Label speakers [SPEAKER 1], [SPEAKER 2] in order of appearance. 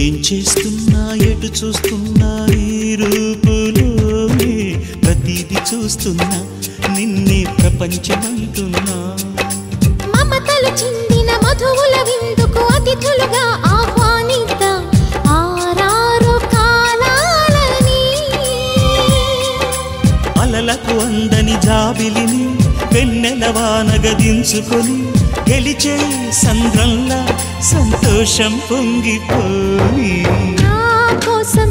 [SPEAKER 1] ఏం చేస్తున్నా ఎటు చూస్తున్నా నీ రూపులోనే ప్రతిదీ చూస్తున్నా నిన్నే ప్రపంచమంటున్నా
[SPEAKER 2] మమతలు చిందిన మధువుల విందుకు అతిథులుగా ఆహ్వానిద్దాం ఆరారు కాలాలని
[SPEAKER 1] అలలకు అందని జాబిలిని వెన్నెలవానగ దించుకొని గెలిచే సంద్రంలా సంతోషం పొంగిపోయి
[SPEAKER 2] నా కోసం